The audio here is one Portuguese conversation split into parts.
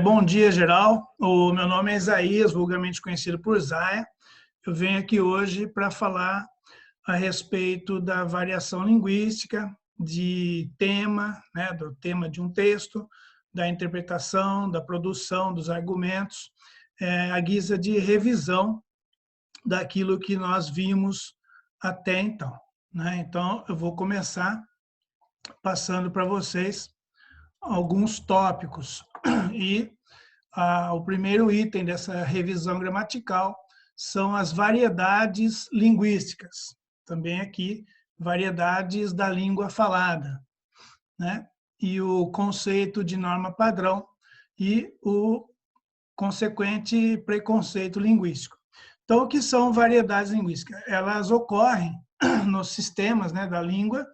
Bom dia, geral. O meu nome é Isaías, vulgarmente conhecido por Zaya. Eu venho aqui hoje para falar a respeito da variação linguística, de tema, né, do tema de um texto, da interpretação, da produção dos argumentos, à guisa de revisão daquilo que nós vimos até então, né? Então, eu vou começar passando para vocês alguns tópicos e o primeiro item dessa revisão gramatical são as variedades linguísticas, também aqui variedades da língua falada, né? E o conceito de norma padrão e o consequente preconceito linguístico. Então, o que são variedades linguísticas? Elas ocorrem nos sistemas, né, da língua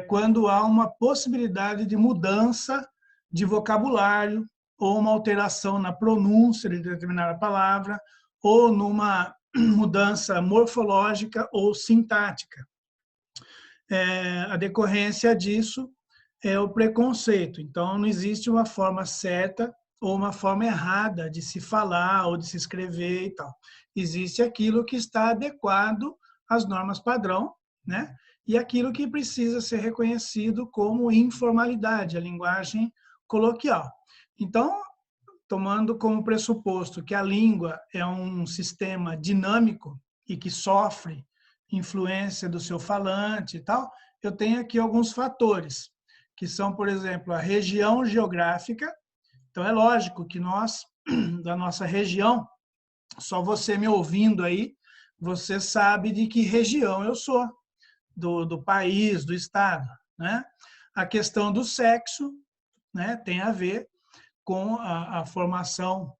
quando há uma possibilidade de mudança de vocabulário ou uma alteração na pronúncia de determinada palavra ou numa mudança morfológica ou sintática. A decorrência disso é o preconceito. Então, não existe uma forma certa ou uma forma errada de se falar ou de se escrever e tal. Existe aquilo que está adequado às normas padrão, né? E aquilo que precisa ser reconhecido como informalidade, a linguagem coloquial. Então, tomando como pressuposto que a língua é um sistema dinâmico e que sofre influência do seu falante e tal, eu tenho aqui alguns fatores, que são, por exemplo, a região geográfica. Então, é lógico que nós, da nossa região, só você me ouvindo aí, você sabe de que região eu sou, do país, do estado, né? A questão do sexo, né, tem a ver com a formação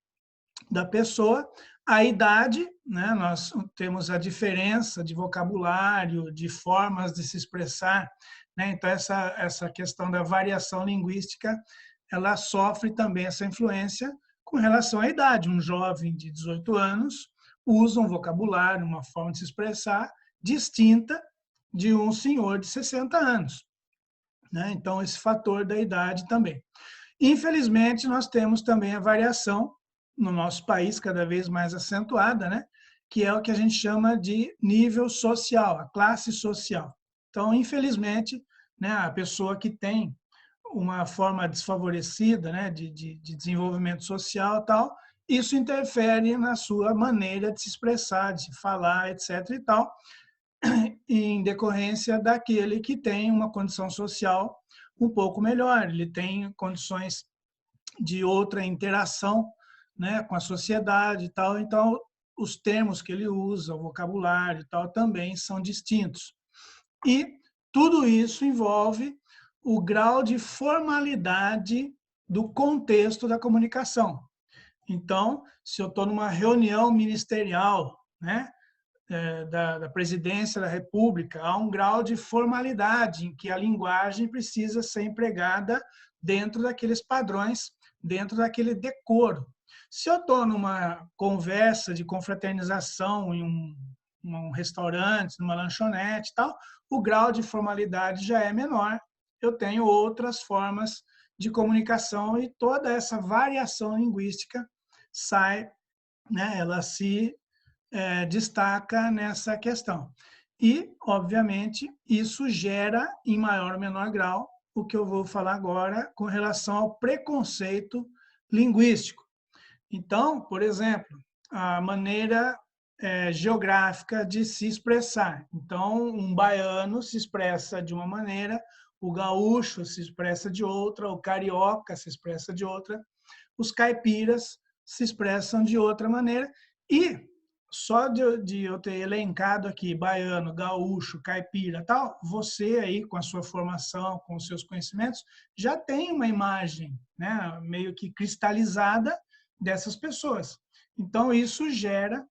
da pessoa, a idade, né, nós temos a diferença de vocabulário, de formas de se expressar, né? Então essa questão da variação linguística, ela sofre também essa influência com relação à idade. Um jovem de 18 anos usa um vocabulário, uma forma de se expressar distinta de um senhor de 60 anos, né? Então, esse fator da idade também. Infelizmente, nós temos também a variação no nosso país cada vez mais acentuada, né? Que é o que a gente chama de nível social, a classe social. Então, infelizmente, né, a pessoa que tem uma forma desfavorecida, né, de desenvolvimento social e tal, isso interfere na sua maneira de se expressar, de se falar, etc. e tal, em decorrência daquele que tem uma condição social um pouco melhor, ele tem condições de outra interação, né, com a sociedade e tal, então os termos que ele usa, o vocabulário e tal, também são distintos. E tudo isso envolve o grau de formalidade do contexto da comunicação. Então, se eu estou numa reunião ministerial, né, da presidência da República, há um grau de formalidade em que a linguagem precisa ser empregada dentro daqueles padrões, dentro daquele decoro. Se eu estou numa conversa de confraternização em um restaurante, numa lanchonete e tal, o grau de formalidade já é menor. Eu tenho outras formas de comunicação e toda essa variação linguística sai, né, ela se destaca nessa questão. E, obviamente, isso gera, em maior ou menor grau, o que eu vou falar agora com relação ao preconceito linguístico. Então, por exemplo, a maneira geográfica de se expressar. Então, um baiano se expressa de uma maneira, o gaúcho se expressa de outra, o carioca se expressa de outra, os caipiras se expressam de outra maneira. E só de eu ter elencado aqui baiano, gaúcho, caipira, tal, você aí com a sua formação, com os seus conhecimentos, já tem uma imagem, né, meio que cristalizada dessas pessoas. Então isso gera,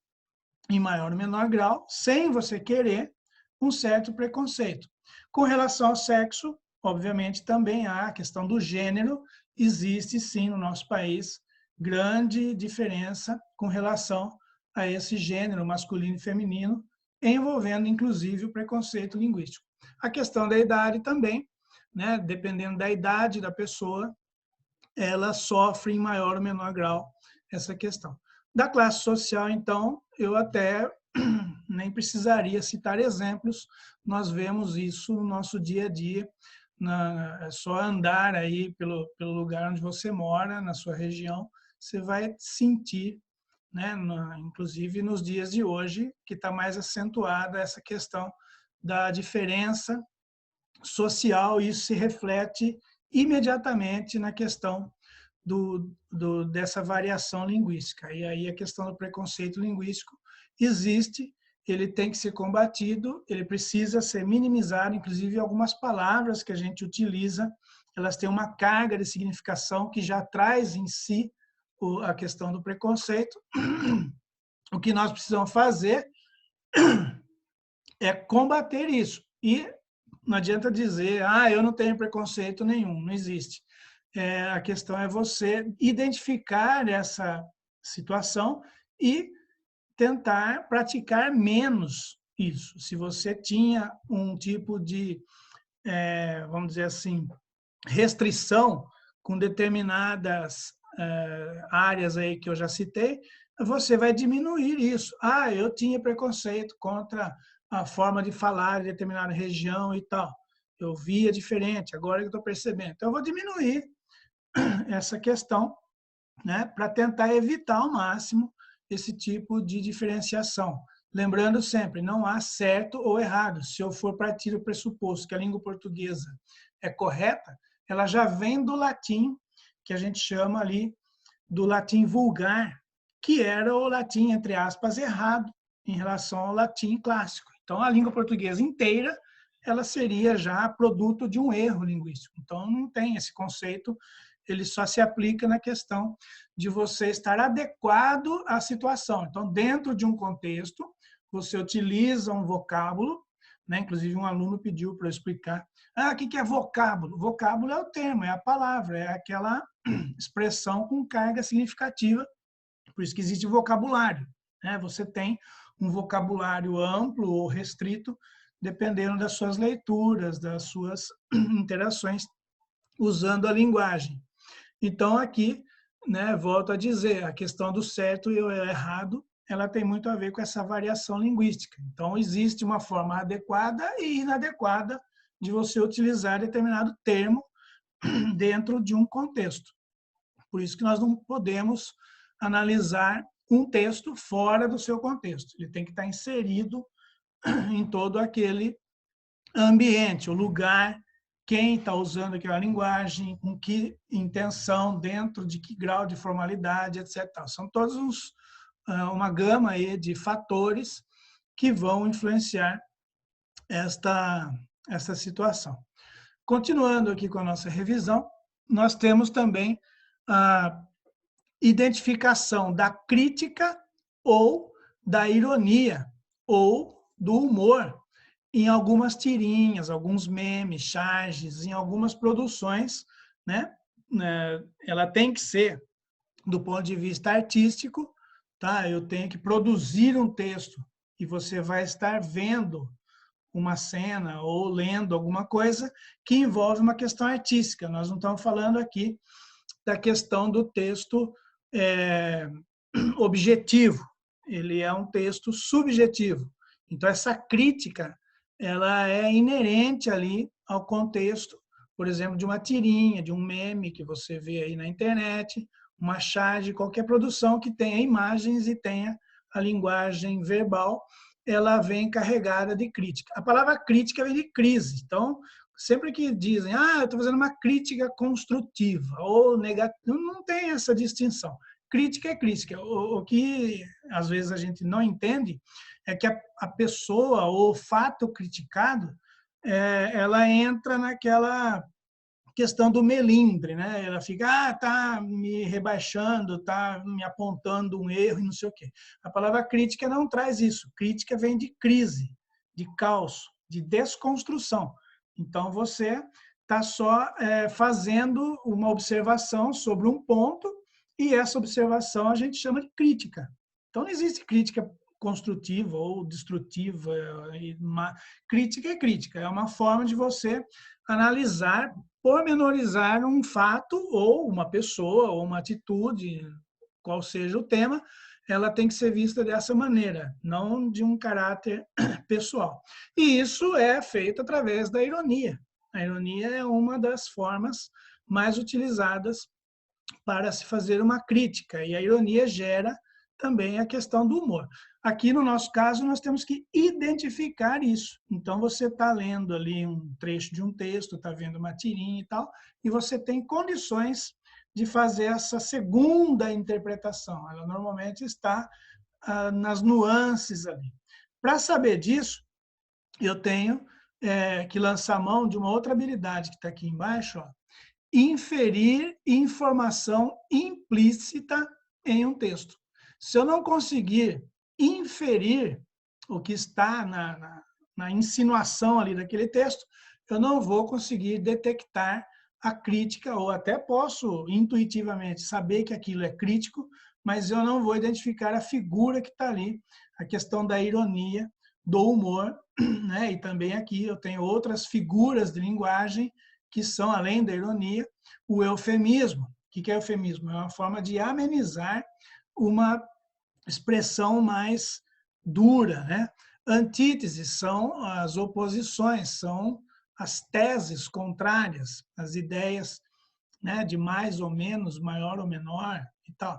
em maior ou menor grau, sem você querer, um certo preconceito. Com relação ao sexo, obviamente também há a questão do gênero, existe sim no nosso país grande diferença com relação a esse gênero masculino e feminino, envolvendo inclusive o preconceito linguístico. A questão da idade também, né? Dependendo da idade da pessoa, ela sofre em maior ou menor grau essa questão. Da classe social, então, eu até nem precisaria citar exemplos, nós vemos isso no nosso dia a dia, é só andar aí pelo lugar onde você mora, na sua região, você vai sentir, né, inclusive nos dias de hoje, que está mais acentuada essa questão da diferença social, e isso se reflete imediatamente na questão dessa variação linguística. E aí a questão do preconceito linguístico existe, ele tem que ser combatido, ele precisa ser minimizado, inclusive algumas palavras que a gente utiliza, elas têm uma carga de significação que já traz em si a questão do preconceito. O que nós precisamos fazer é combater isso. E não adianta dizer, eu não tenho preconceito nenhum, não existe. A questão é você identificar essa situação e tentar praticar menos isso. Se você tinha um tipo de, vamos dizer assim, restrição com determinadas áreas aí que eu já citei, você vai diminuir isso. Eu tinha preconceito contra a forma de falar de determinada região e tal. Eu via diferente, agora eu estou percebendo. Então, eu vou diminuir essa questão, né, para tentar evitar ao máximo esse tipo de diferenciação. Lembrando sempre, não há certo ou errado. Se eu for partir do pressuposto que a língua portuguesa é correta, ela já vem do latim, que a gente chama ali do latim vulgar, que era o latim, entre aspas, errado em relação ao latim clássico. Então, a língua portuguesa inteira, ela seria já produto de um erro linguístico. Então, não tem esse conceito, ele só se aplica na questão de você estar adequado à situação. Então, dentro de um contexto, você utiliza um vocábulo, né? Inclusive, um aluno pediu para eu explicar. O que é vocábulo? Vocábulo é o termo, é a palavra, é aquela expressão com carga significativa, por isso que existe vocabulário, né? Você tem um vocabulário amplo ou restrito, dependendo das suas leituras, das suas interações usando a linguagem. Então, aqui, né, volto a dizer, a questão do certo e o errado, ela tem muito a ver com essa variação linguística. Então, existe uma forma adequada e inadequada de você utilizar determinado termo dentro de um contexto. Por isso que nós não podemos analisar um texto fora do seu contexto. Ele tem que estar inserido em todo aquele ambiente, o lugar, quem está usando aquela linguagem, com que intenção, dentro de que grau de formalidade, etc. São todos uma gama aí de fatores que vão influenciar esta situação. Continuando aqui com a nossa revisão, nós temos também a identificação da crítica ou da ironia ou do humor em algumas tirinhas, alguns memes, charges, em algumas produções, né? Ela tem que ser do ponto de vista artístico, tá? Eu tenho que produzir um texto e você vai estar vendo uma cena ou lendo alguma coisa que envolve uma questão artística. Nós não estamos falando aqui da questão do texto objetivo, ele é um texto subjetivo. Então, essa crítica, ela é inerente ali ao contexto, por exemplo, de uma tirinha, de um meme que você vê aí na internet, uma charge, qualquer produção que tenha imagens e tenha a linguagem verbal, ela vem carregada de crítica. A palavra crítica vem de crise. Então, sempre que dizem, eu estou fazendo uma crítica construtiva ou negativa, não tem essa distinção. Crítica é crítica. O que às vezes a gente não entende é que a pessoa ou o fato criticado, ela entra naquela questão do melindre, né? Ela fica, tá me rebaixando, tá me apontando um erro e não sei o quê. A palavra crítica não traz isso. Crítica vem de crise, de caos, de desconstrução. Então, você está só fazendo uma observação sobre um ponto e essa observação a gente chama de crítica. Então, não existe crítica construtiva ou destrutiva. Crítica é crítica, é uma forma de você analisar, pormenorizar um fato ou uma pessoa ou uma atitude, qual seja o tema, ela tem que ser vista dessa maneira, não de um caráter pessoal. E isso é feito através da ironia. A ironia é uma das formas mais utilizadas para se fazer uma crítica, e a ironia gera também a questão do humor. Aqui, no nosso caso, nós temos que identificar isso. Então, você está lendo ali um trecho de um texto, está vendo uma tirinha e tal, e você tem condições de fazer essa segunda interpretação. Ela normalmente está nas nuances ali. Para saber disso, eu tenho que lançar mão de uma outra habilidade que está aqui embaixo, ó, inferir informação implícita em um texto. Se eu não conseguir inferir o que está na insinuação ali daquele texto, eu não vou conseguir detectar a crítica, ou até posso intuitivamente saber que aquilo é crítico, mas eu não vou identificar a figura que está ali, a questão da ironia, do humor, né? E também aqui eu tenho outras figuras de linguagem que são, além da ironia, o eufemismo. O que é eufemismo? É uma forma de amenizar uma expressão mais dura, né? Antíteses são as oposições, são as teses contrárias, as ideias, né, de mais ou menos, maior ou menor e tal.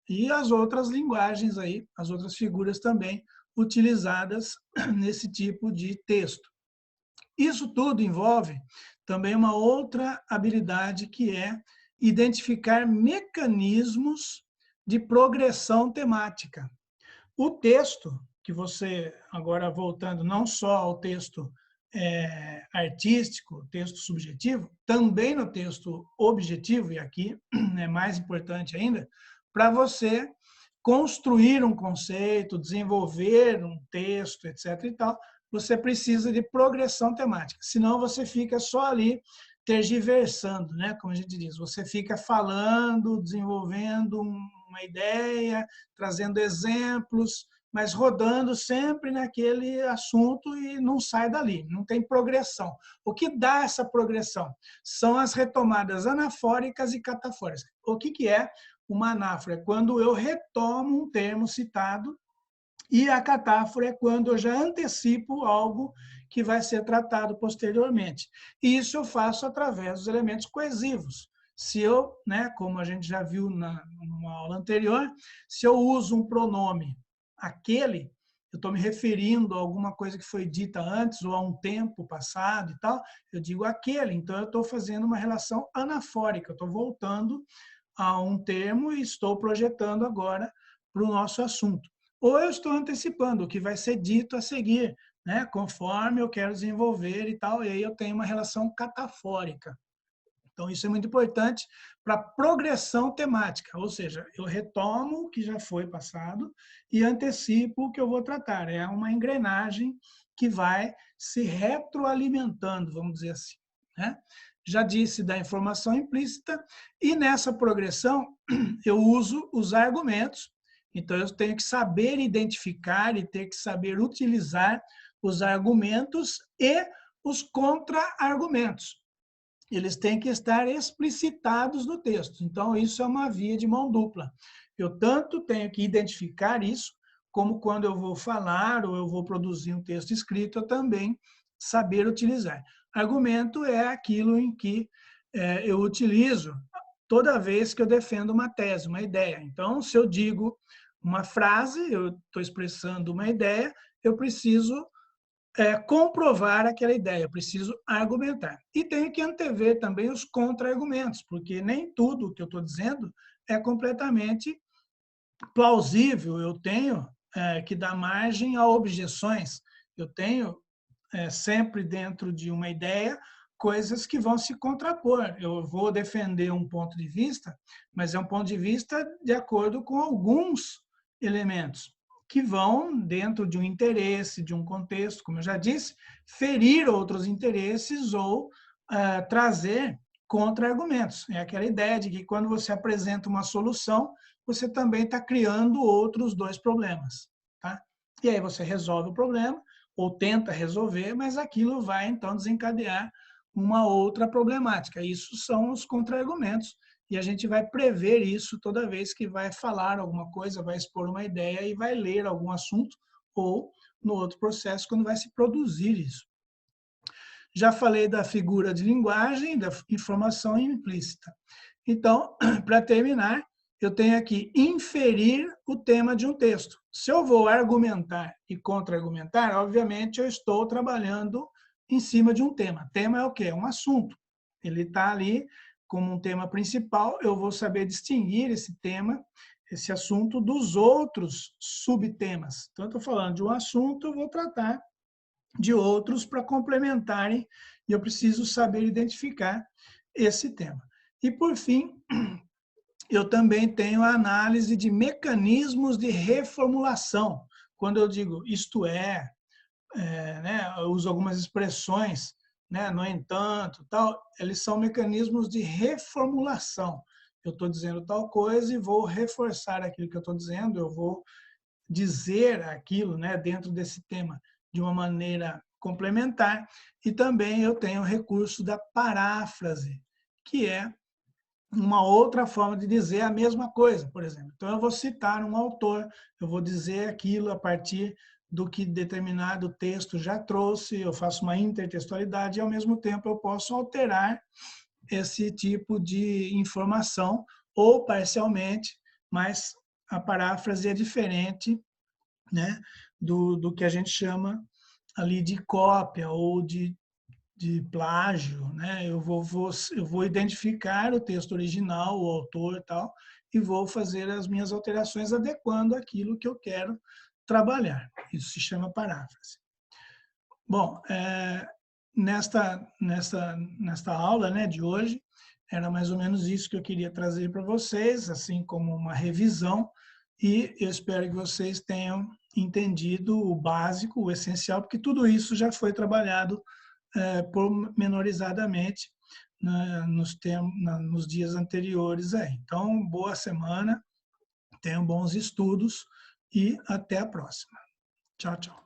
E as outras linguagens aí, as outras figuras também utilizadas nesse tipo de texto. Isso tudo envolve também uma outra habilidade, que é identificar mecanismos de progressão temática. O texto, que você, agora voltando não só ao texto artístico, texto subjetivo, também no texto objetivo, e aqui é mais importante ainda, para você construir um conceito, desenvolver um texto, etc. e tal, você precisa de progressão temática, senão você fica só ali tergiversando, né? Como a gente diz, você fica falando, desenvolvendo uma ideia, trazendo exemplos, mas rodando sempre naquele assunto e não sai dali, não tem progressão. O que dá essa progressão? São as retomadas anafóricas e catafóricas. O que é uma anáfora? É quando eu retomo um termo citado, e a catáfora é quando eu já antecipo algo que vai ser tratado posteriormente. E isso eu faço através dos elementos coesivos. Se eu, né, como a gente já viu numa aula anterior, se eu uso um pronome aquele, eu estou me referindo a alguma coisa que foi dita antes ou a um tempo passado e tal, eu digo aquele. Então, eu estou fazendo uma relação anafórica, eu estou voltando a um termo e estou projetando agora para o nosso assunto. Ou eu estou antecipando o que vai ser dito a seguir, né, conforme eu quero desenvolver e tal, e aí eu tenho uma relação catafórica. Então, isso é muito importante para progressão temática, ou seja, eu retomo o que já foi passado e antecipo o que eu vou tratar. É uma engrenagem que vai se retroalimentando, vamos dizer assim, né? Já disse da informação implícita, e nessa progressão eu uso os argumentos. Então, eu tenho que saber identificar e ter que saber utilizar os argumentos e os contra-argumentos. Eles têm que estar explicitados no texto. Então, isso é uma via de mão dupla. Eu tanto tenho que identificar isso, como quando eu vou falar ou eu vou produzir um texto escrito, eu também saber utilizar. Argumento é aquilo em que eu utilizo toda vez que eu defendo uma tese, uma ideia. Então, se eu digo uma frase, eu estou expressando uma ideia, eu preciso comprovar aquela ideia, eu preciso argumentar. E tenho que antever também os contra-argumentos, porque nem tudo que eu estou dizendo é completamente plausível. Eu tenho que dar margem a objeções. Eu tenho sempre dentro de uma ideia coisas que vão se contrapor. Eu vou defender um ponto de vista, mas é um ponto de vista de acordo com alguns elementos que vão, dentro de um interesse, de um contexto, como eu já disse, ferir outros interesses ou trazer contra-argumentos. É aquela ideia de que quando você apresenta uma solução, você também está criando outros dois problemas. Tá? e aí você resolve o problema, ou tenta resolver, mas aquilo vai, então, desencadear uma outra problemática. Isso são os contra-argumentos, e a gente vai prever isso toda vez que vai falar alguma coisa, vai expor uma ideia e vai ler algum assunto, ou no outro processo, quando vai se produzir isso. Já falei da figura de linguagem, da informação implícita. Então, para terminar, eu tenho aqui inferir o tema de um texto. Se eu vou argumentar e contra-argumentar, obviamente eu estou trabalhando em cima de um tema. Tema é o quê? É um assunto. Ele está ali como um tema principal, eu vou saber distinguir esse tema, esse assunto, dos outros subtemas. Então, eu estou falando de um assunto, eu vou tratar de outros para complementarem, e eu preciso saber identificar esse tema. E, por fim, eu também tenho a análise de mecanismos de reformulação. Quando eu digo isto né, eu uso algumas expressões, né, no entanto, tal, eles são mecanismos de reformulação. Eu estou dizendo tal coisa e vou reforçar aquilo que eu estou dizendo, eu vou dizer aquilo, né, dentro desse tema de uma maneira complementar. E também eu tenho o recurso da paráfrase, que é uma outra forma de dizer a mesma coisa, por exemplo. Então, eu vou citar um autor, eu vou dizer aquilo a partir do que determinado texto já trouxe, eu faço uma intertextualidade e, ao mesmo tempo, eu posso alterar esse tipo de informação, ou parcialmente, mas a paráfrase é diferente, né, do que a gente chama ali de cópia ou de plágio, né? Eu vou identificar o texto original, o autor e tal, e vou fazer as minhas alterações adequando aquilo que eu quero trabalhar. Isso se chama paráfrase. Bom, nesta aula, né, de hoje, era mais ou menos isso que eu queria trazer para vocês, assim como uma revisão, e eu espero que vocês tenham entendido o básico, o essencial, porque tudo isso já foi trabalhado pormenorizadamente nos dias anteriores aí. Então, boa semana, tenham bons estudos e até a próxima. Tchau, tchau.